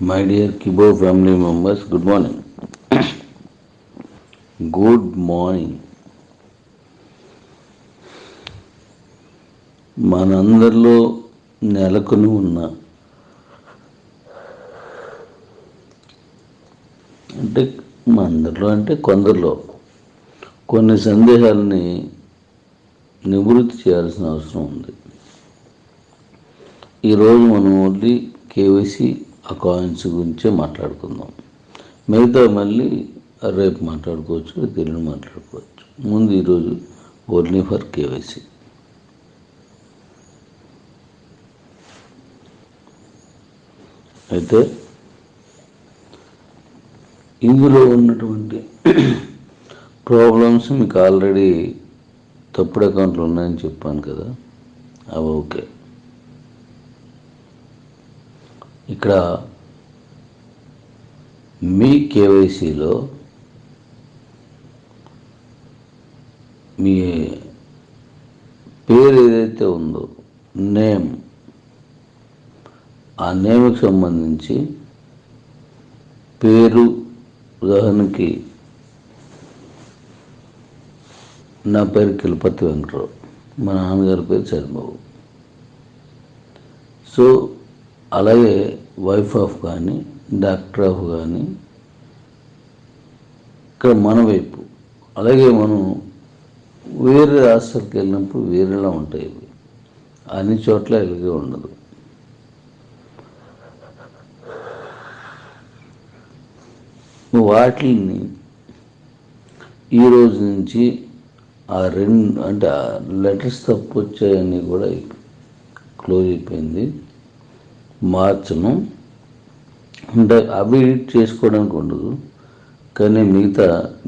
My dear Kibo family members, good morning. Good morning. మనందరిలో నెలకొని ఉన్న అంటే కొందరిలో కొన్ని సందేహాలని నివృత్తి చేయాల్సిన అవసరం ఉంది. ఈరోజు మనం ఓన్లీ కేవైసీ అకౌంట్స్ గురించే మాట్లాడుకుందాం. మిగతా మళ్ళీ రేపు మాట్లాడుకోవచ్చు, తెలుగు మాట్లాడుకోవచ్చు. ముందు ఈరోజు ఓన్లీ ఫర్ కేవైసీ. అయితే ఇందులో ఉన్నటువంటి ప్రాబ్లమ్స్ మీకు ఆల్రెడీ తప్పుడు అకౌంట్లు ఉన్నాయని చెప్పాను కదా, అవి ఓకే. ఇక్కడ మీ కేవైసీలో మీ పేరు ఏదైతే ఉందో నేమ్, ఆ నేమ్కి సంబంధించి పేరు, ఉదాహరణకి నా పేరు కిలపతి వెంకటరావు, మా నాన్నగారి పేరు చంద్రబాబు. సో అలాగే వైఫ్ ఆఫ్ కానీ డాక్టర్ ఆఫ్ కానీ ఇక్కడ మన వైపు. అలాగే మనం వేరే రాష్ట్రాలకు వెళ్ళినప్పుడు వేరేలా ఉంటాయి. ఇవి అన్ని చోట్ల ఇలాగే ఉండదు. వాటిని ఈరోజు నుంచి ఆ లెటర్స్ తప్పు వచ్చాయని కూడా క్లోజ్ అయిపోయింది. మార్చను అంటే అవి ఎడిట్ చేసుకోవడానికి ఉండదు, కానీ మిగతా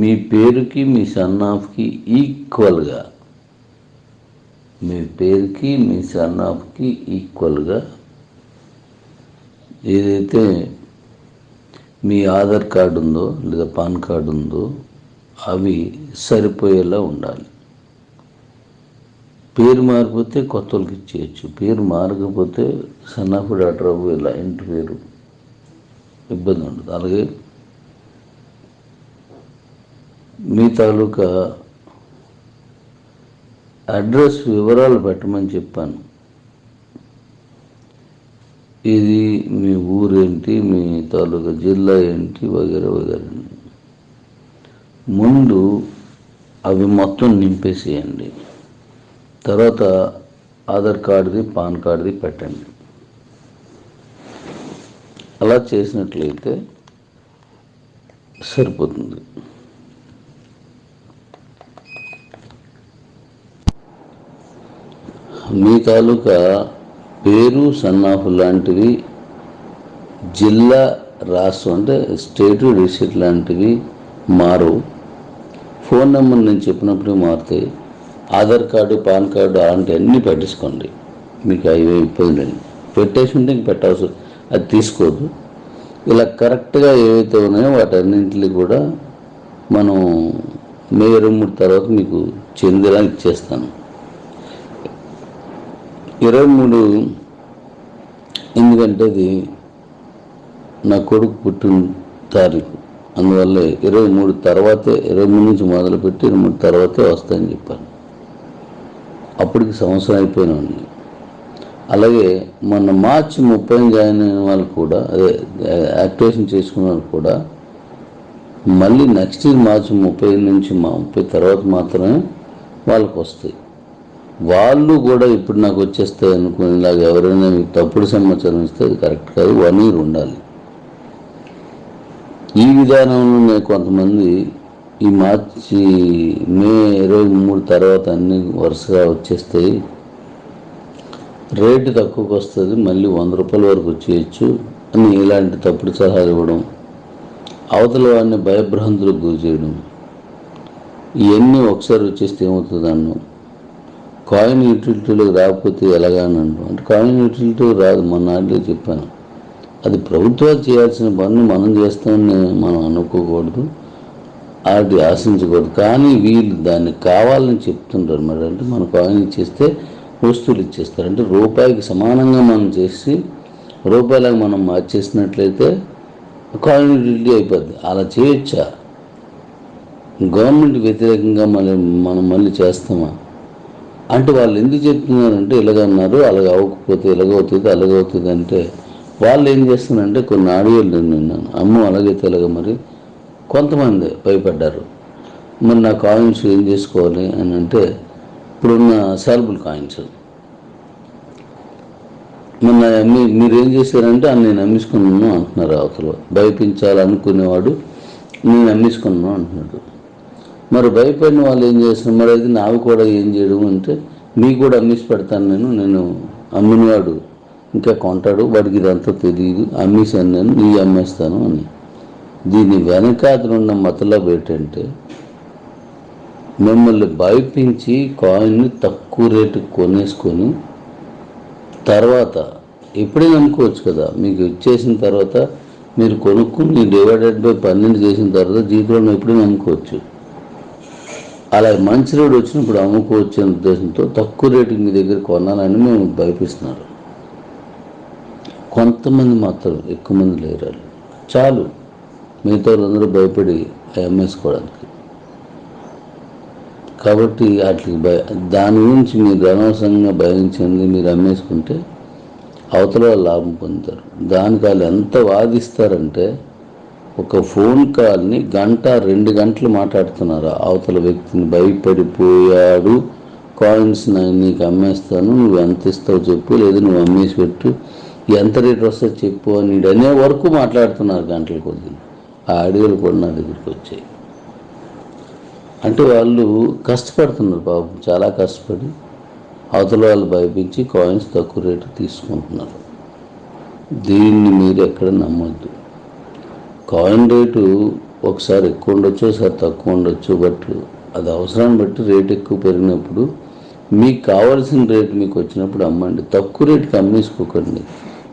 మీ పేరుకి మీ సన్ ఆఫ్కి ఈక్వల్గా, మీ పేరుకి మీ సన్ ఆఫ్కి ఈక్వల్గా ఏదైతే మీ ఆధార్ కార్డు ఉందో లేదా పాన్ కార్డు ఉందో అవి సరిపోయేలా ఉండాలి. పేరు మారిపోతే కొత్త వాళ్ళకి ఇచ్చేయచ్చు, పేరు మారకపోతే సన్ ఆఫ్ డాక్టర్ ఆఫ్ ఇలా ఇంటి పేరు ఇబ్బంది ఉండదు. అలాగే మీ తాలూకా అడ్రస్ వివరాలు పెట్టమని చెప్పాను. ఇది మీ ఊరేంటి, మీ తాలూకా జిల్లా ఏంటి, వగేరే వగేరే. ముందు అవి మొత్తం నింపేసేయండి. తర్వాత ఆధార్ కార్డుది, పాన్ కార్డుది పెట్టండి. అలా చేసినట్లయితే సరిపోతుంది. మీ తాలూకా పేరు, సన్నాఫ్ లాంటివి, జిల్లా, రాష్ట్రం అంటే స్టేటు, డిస్ట్రిక్ట్ లాంటివి మారు. ఫోన్ నెంబర్ నేను చెప్పినప్పుడు మారుతాయి. ఆధార్ కార్డు, పాన్ కార్డు అలాంటివన్నీ పెట్టేసుకోండి. మీకు అవి ఇబ్బంది పెట్టేసి ఉంటే ఇంక పెట్టవసరం, అది తీసుకోవద్దు. ఇలా కరెక్ట్గా ఏవైతే ఉన్నాయో వాటన్నింటినీ కూడా మనం మే 23 తర్వాత మీకు చెందేలా ఇచ్చేస్తాను. 23 ఎందుకంటే అది నా కొడుకు పుట్టిన తారీఖు, అందువల్ల 23 తర్వాతే, 23 నుంచి మొదలుపెట్టి 23 తర్వాతే వస్తాయని చెప్పాను. అప్పటికి సంవత్సరం అయిపోయినండి. అలాగే మొన్న మార్చి 30 జాయిన్ అయిన వాళ్ళు కూడా, అదే యాక్టివేషన్ చేసుకున్న వాళ్ళు కూడా మళ్ళీ నెక్స్ట్ ఇయర్ మార్చి 30 నుంచి 30 తర్వాత మాత్రమే వాళ్ళకు వస్తాయి. వాళ్ళు కూడా ఇప్పుడు నాకు వచ్చేస్తాయి అనుకునేలాగా ఎవరైనా మీకు తప్పుడు సమాచారం ఇస్తే అది కరెక్ట్ కాదు. 1 year ఉండాలి. ఈ విధానంలో కొంతమంది ఈ మార్చి మే 23 తర్వాత అన్ని వరుసగా వచ్చేస్తాయి, రేటు తక్కువకి వస్తుంది, మళ్ళీ 100 రూపాయల వరకు వచ్చేయచ్చు అని ఇలాంటి తప్పుడు సలహాలు ఇవ్వడం, అవతల వాడిని భయభ్రాంతులకు గురి చేయడం, ఇవన్నీ ఒకసారి వచ్చేస్తే ఏమవుతుంది అన్ను. కాయిన్ యూటిలిటీలోకి రాకపోతే ఎలాగాని అంటాం. అంటే కాయిన్ యూటిలిటీ రాదు, మన నాటిలో చెప్పాను. అది ప్రభుత్వాలు చేయాల్సిన పనులు మనం చేస్తామని మనం అనుకోకూడదు, అది ఆశించకూడదు. కానీ వీళ్ళు దాన్ని కావాలని చెప్తుంటారు. మరి అంటే మన కాయిన్ ఇచ్చేస్తే వస్తువులు ఇచ్చేస్తారు. అంటే రూపాయికి సమానంగా మనం చేసి రూపాయలకు మనం మార్చేసినట్లయితే కాయిన్ యూటిలిటీ అయిపోద్ది. అలా చేయొచ్చా? గవర్నమెంట్ వ్యతిరేకంగా మనం మళ్ళీ చేస్తామా అంటే వాళ్ళు ఎందుకు చెప్తున్నారంటే ఇలాగన్నారు, అలాగ అవ్వకపోతే ఇలాగవుతుంది అలాగవుతుంది అంటే వాళ్ళు ఏం చేస్తున్నారంటే కొన్ని ఆడియోలు విన్నాను. అమ్మో అలాగైతే ఇలాగ మరి కొంతమంది భయపడ్డారు. మరి నా కాయిన్స్ ఏం చేసుకోవాలి అని అంటే ఇప్పుడున్న సాల్బుల్ కాయిన్స్ మొన్న మీరేం చేశారంటే నేను అమ్మేసుకున్నాను అంటున్నారు. అవతల భయపించాలనుకునేవాడు నేను అమ్మేసుకున్నాను అంటున్నాడు. మరి భయపడిన వాళ్ళు ఏం చేస్తున్నారు? మరి అయితే నావి కూడా ఏం చేయడం అంటే మీకు కూడా అమ్మేసి పెడతాను నేను అమ్మినవాడు ఇంకా కొంటాడు, వాడికి ఇదంతా తెలియదు, అమ్మేసాను నీ అమ్మేస్తాను అని. దీని వెనకాతలున్న మతలబ్ ఏంటంటే మిమ్మల్ని భయపించి కాయిన్ని తక్కువ రేటుకి కొనేసుకొని తర్వాత ఎప్పుడైనా అమ్ముకోవచ్చు కదా. మీకు ఇచ్చేసిన తర్వాత మీరు కొనుక్కుని డివైడెడ్ బై 12 చేసిన తర్వాత జీవితంలో ఎప్పుడైనా అమ్ముకోవచ్చు. అలా మంచి రేటు వచ్చినప్పుడు అమ్ముకోవచ్చు అనే ఉద్దేశంతో తక్కువ రేటుకి మీ దగ్గర కొనాలని మేము భయపిస్తున్నారు. కొంతమంది మాత్రం, ఎక్కువ మంది లేరు. చాలు మిగతా వాళ్ళందరూ భయపడి అమ్మేసుకోవడానికి. కాబట్టి వాటికి దాని గురించి మీరు అనవసరంగా భయించింది మీరు అమ్మేసుకుంటే అవతల వాళ్ళు లాభం పొందుతారు. దానికి వాళ్ళు ఎంత వాదిస్తారంటే ఒక ఫోన్ కాల్ని 1-2 గంటలు మాట్లాడుతున్నారు. అవతల వ్యక్తిని భయపడిపోయాడు, కాయిన్స్ నీకు అమ్మేస్తాను, నువ్వు ఎంత ఇస్తావు చెప్పు, లేదు నువ్వు అమ్మేసి పెట్టు, ఎంత రేట్ వస్తుందో చెప్పు అని అనే వరకు మాట్లాడుతున్నారు గంటల కొద్ది. ఆ ఆడియోలు కూడా నా దగ్గరికి వచ్చాయి. అంటే వాళ్ళు కష్టపడుతున్నారు పాపం, చాలా కష్టపడి అవతల వాళ్ళు భయపించి కాయిన్స్ తక్కువ రేటు తీసుకుంటున్నారు. దీన్ని మీరు ఎక్కడ నమ్మొద్దు. కాయిన్ రేటు ఒకసారి ఎక్కువ ఉండొచ్చు, ఒకసారి తక్కువ ఉండొచ్చు. బట్ అది అవసరాన్ని బట్టి రేటు ఎక్కువ పెరిగినప్పుడు మీకు కావాల్సిన రేటు మీకు వచ్చినప్పుడు అమ్మండి. తక్కువ రేటుకి అమ్మేసుకోకండి.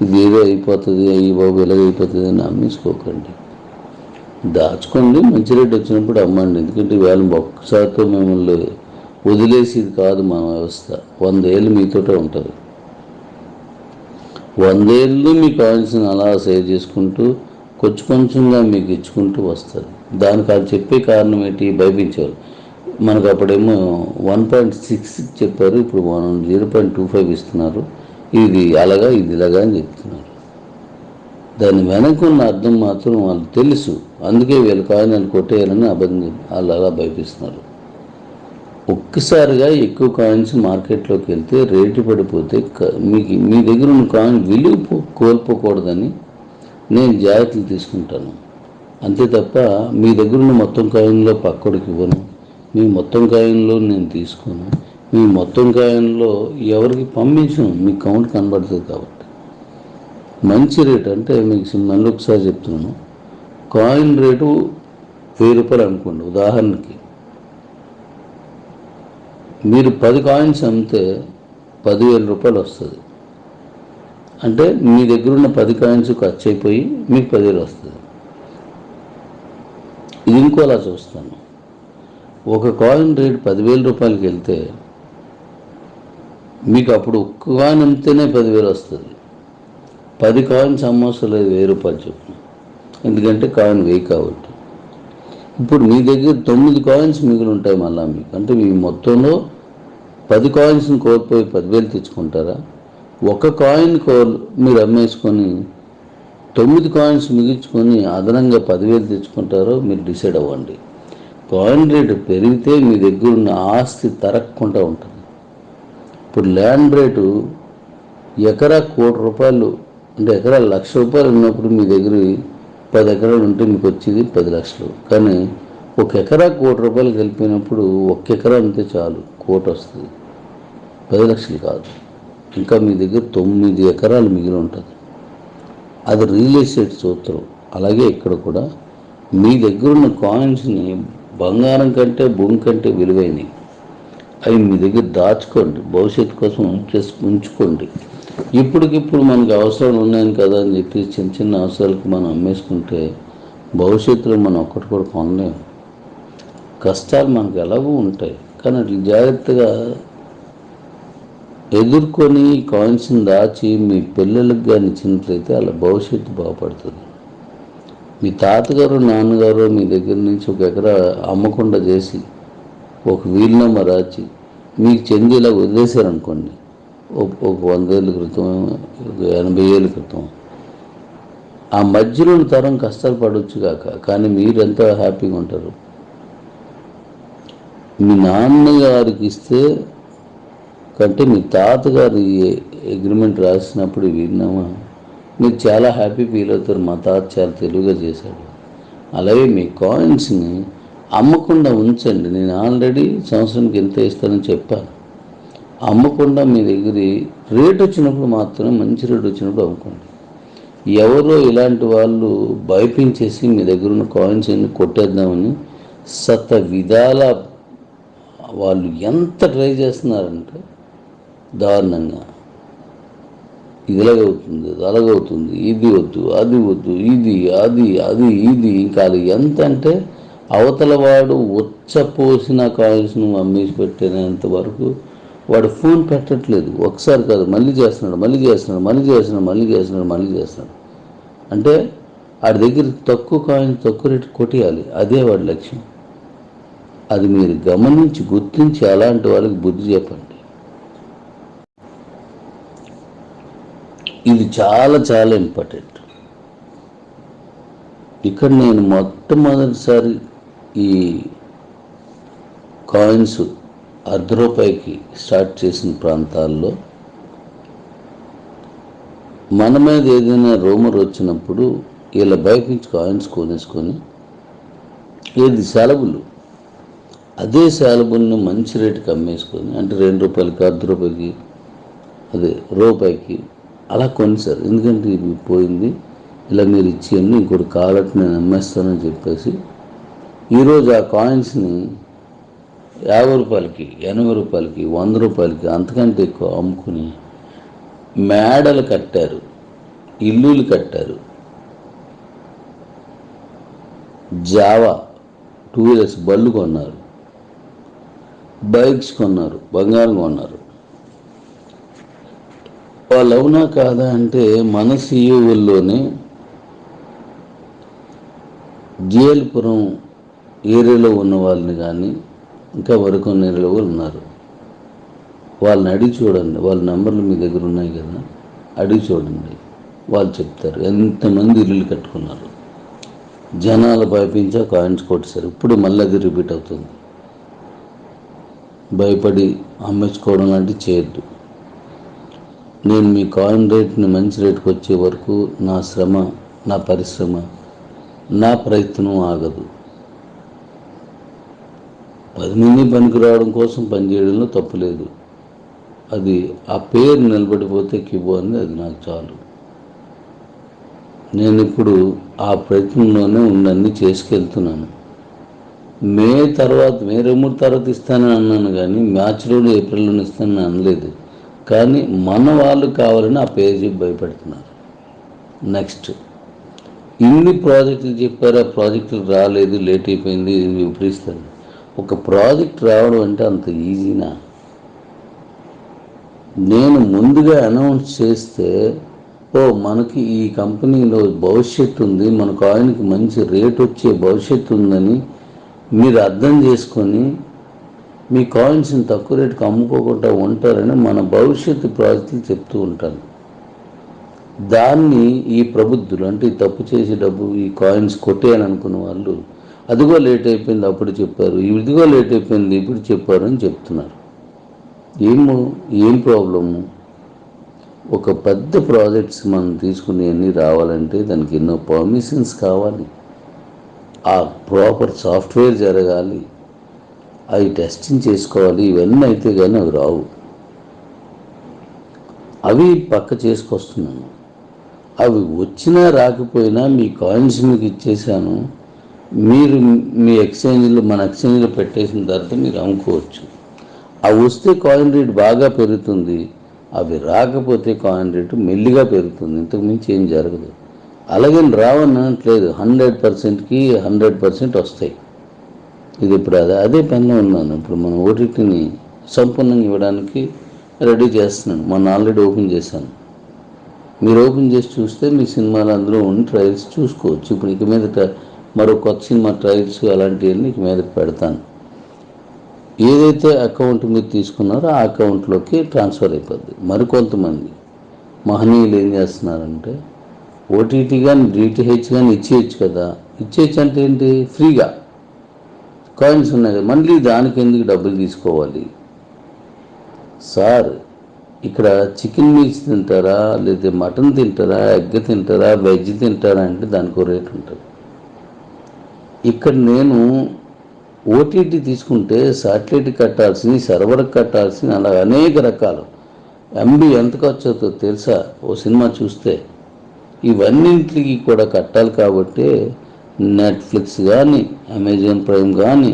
ఇది ఏదో అయిపోతుంది, అయ్యి బాబు ఇలాగ అయిపోతుంది అని అమ్మేసుకోకండి. దాచుకోండి, మంచి రేటు వచ్చినప్పుడు అమ్మండి. ఎందుకంటే వేళ ఒక్కసారితో మిమ్మల్ని వదిలేసేది కాదు మన వ్యవస్థ. 100 ఏళ్ళు మీతోటే ఉంటుంది. 100 ఏళ్ళు మీ కాయిన్స్ని అలా సేవ్ చేసుకుంటూ కొంచెంగా మీకు ఇచ్చుకుంటూ వస్తుంది. దానికి అది చెప్పే కారణం ఏంటి? భయపించేవారు. మనకు అప్పుడేమో 1.6 చెప్పారు, ఇప్పుడు 0.25 ఇస్తున్నారు. ఇది అలాగా ఇది ఇలాగా అని చెప్తున్నారు. దాని వెనక ఉన్న అర్థం మాత్రం వాళ్ళు తెలుసు. అందుకే వీళ్ళ కాయిన్లు కొట్టేయాలని అబద్ధం వాళ్ళు అలా భయపిస్తున్నారు. ఒక్కసారిగా ఎక్కువ కాయిన్స్ మార్కెట్లోకి వెళ్తే రేటు పడిపోతే మీ దగ్గర ఉన్న కాయిన్ విలువ కోల్పోకూడదని నేను జాగ్రత్తలు తీసుకుంటాను. అంతే తప్ప మీ దగ్గర ఉన్న మొత్తం కాయిన్లో పక్కడికి ఇవ్వను, మీ మొత్తం కాయిన్లో నేను తీసుకోను, మీ మొత్తం కాయిన్లో ఎవరికి పంపించను. మీ కౌంట్ కనబడుతుంది కాబట్టి మంచి రేటు అంటే మీకు మళ్ళీ ఒకసారి చెప్తున్నాను. కాయిన్ రేటు 1000 రూపాయలు అనుకోండి ఉదాహరణకి. మీరు 10 కాయిన్స్ అమ్మితే 10,000 రూపాయలు వస్తుంది. అంటే మీ దగ్గర ఉన్న 10 కాయిన్స్ ఖర్చు అయిపోయి మీకు 10,000 వస్తుంది. ఇది ఇంకోలా చూస్తాను. ఒక కాయిన్ రేటు 10,000 రూపాయలకి వెళ్తే మీకు అప్పుడు ఒక్క కాయిన్ అమ్మితేనే 10,000 వస్తుంది. 10 కాయిన్స్ అమ్మవసరం లేదు 1000 రూపాయలు చొప్పున, ఎందుకంటే కాయిన్ 1000 కాబట్టి. ఇప్పుడు మీ దగ్గర 9 కాయిన్స్ మిగిలి ఉంటాయి మళ్ళీ మీకు. అంటే మీ మొత్తంలో 10 కాయిన్స్ని కోల్పోయి 10,000 తెచ్చుకుంటారా? ఒక కాయిన్ మీరు అమ్మేసుకొని 9 కాయిన్స్ మిగిల్చుకొని అదనంగా 10,000 తెచ్చుకుంటారో మీరు డిసైడ్ అవ్వండి. కాయిన్ రేటు పెరిగితే మీ దగ్గర ఉన్న ఆస్తి తరగకుండా ఉంటుంది. ఇప్పుడు ల్యాండ్ రేటు ఎకరా 1 కోటి రూపాయలు అంటే ఎకరా 1,00,000 రూపాయలు ఉన్నప్పుడు మీ దగ్గర 10 ఎకరాలు ఉంటే మీకు వచ్చేది 10 లక్షలు. కానీ 1 ఎకరా 1 కోటి రూపాయలు కలిపినప్పుడు 1 ఎకరా అంతే చాలు, 1 కోటి వస్తుంది, 10 లక్షలు కాదు. ఇంకా మీ దగ్గర 9 ఎకరాలు మిగిలి ఉంటుంది. అది రియల్ ఎస్టేట్ సూత్రం. అలాగే ఇక్కడ కూడా మీ దగ్గర ఉన్న కాయిన్స్ని బంగారం కంటే భూమి కంటే విలువైనవి. అవి మీ దగ్గర దాచుకోండి, భవిష్యత్తు కోసం ఉంచుకోండి. ఇప్పటికిప్పుడు మనకు అవసరాలు ఉన్నాయని కదా అని చెప్పి చిన్న చిన్న అవసరాలకు మనం అమ్మేసుకుంటే భవిష్యత్తులో మనం ఒక్కటి కూడా కొనలేము. కష్టాలు మనకు ఎలాగూ ఉంటాయి, కానీ అట్లా జాగ్రత్తగా ఎదుర్కొని కాయిన్స్ని దాచి మీ పిల్లలకు కానీ ఇచ్చినట్లయితే అలా భవిష్యత్తు బాగుపడుతుంది. మీ తాతగారు నాన్నగారు మీ దగ్గర నుంచి ఒక ఎకరా అమ్మకుండా చేసి ఒక వీలునామా రాచి మీకు చెందేలా వదిలేశారనుకోండి, ఒక 100 ఏళ్ళ క్రితం, 80 ఏళ్ళ క్రితం, ఆ మధ్యలో తరం కష్టాలు పడవచ్చు కాక, కానీ మీరు ఎంత హ్యాపీగా ఉంటారు. మీ నాన్నగారికి ఇస్తే కంటే మీ తాతగారు అగ్రిమెంట్ రాసినప్పుడు విన్నామా, మీరు చాలా హ్యాపీ ఫీల్ అవుతారు. మా తాత చాలా తెలివిగా చేశాడు. అలాగే మీ కాయిన్స్ని అమ్మకుండా ఉంచండి. నేను ఆల్రెడీ సంవత్సరానికి ఎంత ఇస్తానని చెప్పాను. అమ్మకుండా మీ దగ్గర రేట్ వచ్చినప్పుడు మాత్రమే, మంచి రేట్ వచ్చినప్పుడు అమ్ముకోండి. ఎవరో ఇలాంటి వాళ్ళు భయపించేసి మీ దగ్గర ఉన్న కాయిన్స్ అన్ని కొట్టేద్దామని విధాల వాళ్ళు ఎంత ట్రై చేస్తున్నారంటే దారుణంగా, ఇదిలాగవుతుంది, అలాగవుతుంది, ఇది వద్దు, అది వద్దు, ఇది అది అది ఇది, ఇంకా అది ఎంత అంటే అవతల వాడు ఉచ్చపోసిన కాయిన్స్ను అమ్మేసి పెట్టేంత వరకు వాడు ఫోన్ పెట్టట్లేదు. ఒకసారి కాదు, మళ్ళీ చేస్తున్నాడు, మళ్ళీ చేస్తున్నాడు, మళ్ళీ చేస్తున్నాడు, మళ్ళీ చేస్తున్నాడు, మళ్ళీ చేస్తున్నాడు. అంటే వాడి దగ్గర తక్కువ కాయిన్ తక్కువ రేటు కొట్టేయాలి, అదే వాడి లక్ష్యం. అది మీరు గమనించి గుర్తించి అలాంటి వాళ్ళకి బుద్ధి చెప్పండి. ఇది చాలా చాలా ఇంపార్టెంట్. ఇక్కడ నేను మొట్టమొదటిసారి ఈ కాయిన్స్ ₹1 స్టార్ట్ చేసిన ప్రాంతాల్లో మన మీద ఏదైనా రూమర్ వచ్చినప్పుడు ఇలా భయపించి కాయిన్స్ కొనేసుకొని, ఏది సెలవులు, అదే సెలవులను మంచి రేటుకి అమ్మేసుకొని, అంటే ₹2కి, ₹1 అదే రూపాయికి అలా కొనిసారు. ఎందుకంటే ఇది పోయింది, ఇలా మీరు ఇచ్చేయండి, ఇంకోటి కావాలంటే నేను అమ్మేస్తానని చెప్పేసి ఈరోజు ఆ కాయిన్స్ని ₹50, ₹80, ₹100 అంతకంటే ఎక్కువ అమ్ముకుని మేడలు కట్టారు, ఇల్లులు కట్టారు, జావా 2 వీలర్స్ బళ్ళు కొన్నారు, బైక్స్ కొన్నారు, బంగారం కొన్నారు. వాళ్ళు అవునా కాదా అంటే మన సీఈఓల్లోనే జిఎల్పురం ఏరియాలో ఉన్న వాళ్ళని కానీ ఇంకా మరికొన్ని ఏరియాలో కూడా ఉన్నారు. వాళ్ళని అడిగి చూడండి, వాళ్ళ నెంబర్లు మీ దగ్గర ఉన్నాయి కదా, అడిగి చూడండి, వాళ్ళు చెప్తారు ఎంతమంది ఇల్లులు కట్టుకున్నారు. జనాలు భయపించా కాయిన్స్ కొట్టేశారు. ఇప్పుడు మళ్ళీ అది రిపీట్ అవుతుంది. భయపడి అమ్మేసుకోవడం లాంటివి చేయొద్దు. నేను మీ కాయిన్ రేట్ని మంచి రేటుకి వచ్చే వరకు నా శ్రమ, నా పరిశ్రమ, నా ప్రయత్నం ఆగదు. 10 మంది పనికి రావడం కోసం పనిచేయడంలో తప్పులేదు. అది ఆ పేరు నిలబడిపోతే కిబోని అది నాకు చాలు. నేను ఇప్పుడు ఆ ప్రయత్నంలోనే అన్నీ చేసుకెళ్తున్నాను. మే 23 తర్వాత ఇస్తానని అన్నాను, కానీ మార్చిలోనే ఏప్రిల్లోనే ఇస్తానని అనలేదు. కానీ మన వాళ్ళు కావాలని ఆ పేరు భయపెడుతున్నారు. నెక్స్ట్ ఇన్ని ప్రాజెక్టులు చెప్పారు, ఆ ప్రాజెక్టులు రాలేదు, లేట్ అయిపోయింది, ఇది విపరీస్తాను. ఒక ప్రాజెక్ట్ రావడం అంటే అంత ఈజీనా? నేను ముందుగా అనౌన్స్ చేస్తే, మనకి ఈ కంపెనీలో భవిష్యత్తు ఉంది, మన కాయిన్కి మంచి రేట్ వచ్చే భవిష్యత్తు ఉందని మీరు అర్థం చేసుకొని మీ కాయిన్స్ని తక్కువ రేటుకి అమ్ముకోకుండా ఉంటారని మన భవిష్యత్తు ప్రాజెక్టులు చెప్తూ ఉంటాను. దాన్ని ఈ ప్రబుద్ధులు, అంటే ఈ తప్పు చేసే డబ్బు ఈ కాయిన్స్ కొట్టేయని అనుకున్న వాళ్ళు, అదిగో లేట్ అయిపోయింది అప్పుడు చెప్పారు, ఇదిగో లేట్ అయిపోయింది ఇప్పుడు చెప్పారు అని చెప్తున్నారు. ఏం ప్రాబ్లము? ఒక పెద్ద ప్రాజెక్ట్స్ మనం తీసుకుని అన్నీ రావాలంటే దానికి ఎన్నో పర్మిషన్స్ కావాలి, ఆ ప్రాపర్ సాఫ్ట్వేర్ జరగాలి, అవి టెస్టింగ్ చేసుకోవాలి. ఇవన్నీ అయితే కానీ అవి రావు. అవి పక్క చేసుకొస్తున్నాను. అవి వచ్చినా రాకపోయినా మీ కాయిన్స్ మీకు ఇచ్చేసాను, మీరు మీ ఎక్స్చేంజ్లో, మన ఎక్స్చేంజ్లో పెట్టేసిన తర్వాత మీరు అమ్ముకోవచ్చు. అవి వస్తే కాయిన్ రేట్ బాగా పెరుగుతుంది, అవి రాకపోతే కాయిన్ రేటు మెల్లిగా పెరుగుతుంది, ఇంతకు మించి ఏం జరగదు. అలాగే రావనట్లేదు, 100%కి 100% వస్తాయి. ఇది ఇప్పుడు అదే పనిలో ఉన్నాను. ఇప్పుడు మన ఓటీటీని సంపూర్ణంగా ఇవ్వడానికి రెడీ చేస్తున్నాను. మొన్న ఆల్రెడీ ఓపెన్ చేశాను. మీరు ఓపెన్ చేసి చూస్తే మీ సినిమాలు అందులో ఉన్న ట్రయల్స్ చూసుకోవచ్చు. ఇప్పుడు ఇక మీదట మరో కొత్త సినిమా ట్రయల్స్ అలాంటివన్నీ ఇక మీదట పెడతాను. ఏదైతే అకౌంట్ మీరు తీసుకున్నారో ఆ అకౌంట్లోకి ట్రాన్స్ఫర్ అయిపోద్ది. మరికొంతమంది మహనీయులు ఏం చేస్తున్నారంటే ఓటీటీ కానీ డిటిహెచ్ కానీ ఇచ్చేయచ్చు కదా. ఇచ్చేయచ్చు అంటే ఏంటి? ఫ్రీగా కాయిన్స్ ఉన్నాయి కదా, మళ్ళీ దానికి ఎందుకు డబ్బులు తీసుకోవాలి సార్? ఇక్కడ చికెన్ మీల్స్ తింటారా, లేదా మటన్ తింటారా, ఎగ్ తింటారా, వెజ్ తింటారా అంటే దానికి రేట్ ఉంటుంది. ఇక్కడ నేను ఓటీటీ తీసుకుంటే శాటిలైట్ కట్టాల్సింది, సర్వర్కి కట్టాల్సింది, అలా అనేక రకాలు ఎంబీ ఎంత ఖర్చు అవుతుందో తెలుసా ఓ సినిమా చూస్తే? ఇవన్నింటికి కూడా కట్టాలి. కాబట్టి నెట్ఫ్లిక్స్ కానీ, అమెజాన్ ప్రైమ్ కానీ,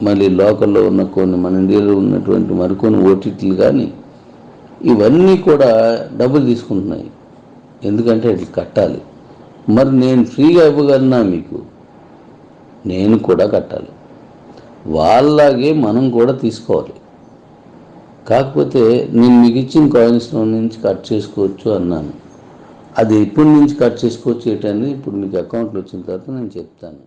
మళ్ళీ లోకల్లో ఉన్న కొన్ని మన ఇండియాలో ఉన్నటువంటి మరికొన్ని ఓటీటీలు కానీ, ఇవన్నీ కూడా డబ్బులు తీసుకుంటున్నాయి. ఎందుకంటే ఇట్లా కట్టాలి. మరి నేను ఫ్రీగా ఇవ్వగలనా మీకు? నేను కూడా కట్టాలి. వాళ్ళలాగే మనం కూడా తీసుకోవాలి. కాకపోతే నేను మీకు ఇచ్చిన కాయిన్స్లో నుంచి కట్ చేసుకోవచ్చు అన్నాను. అది ఎప్పటి నుంచి కట్ చేసుకోవచ్చు ఏంటనేది ఇప్పుడు మీకు అకౌంట్లో వచ్చిన తర్వాత నేను చెప్తాను.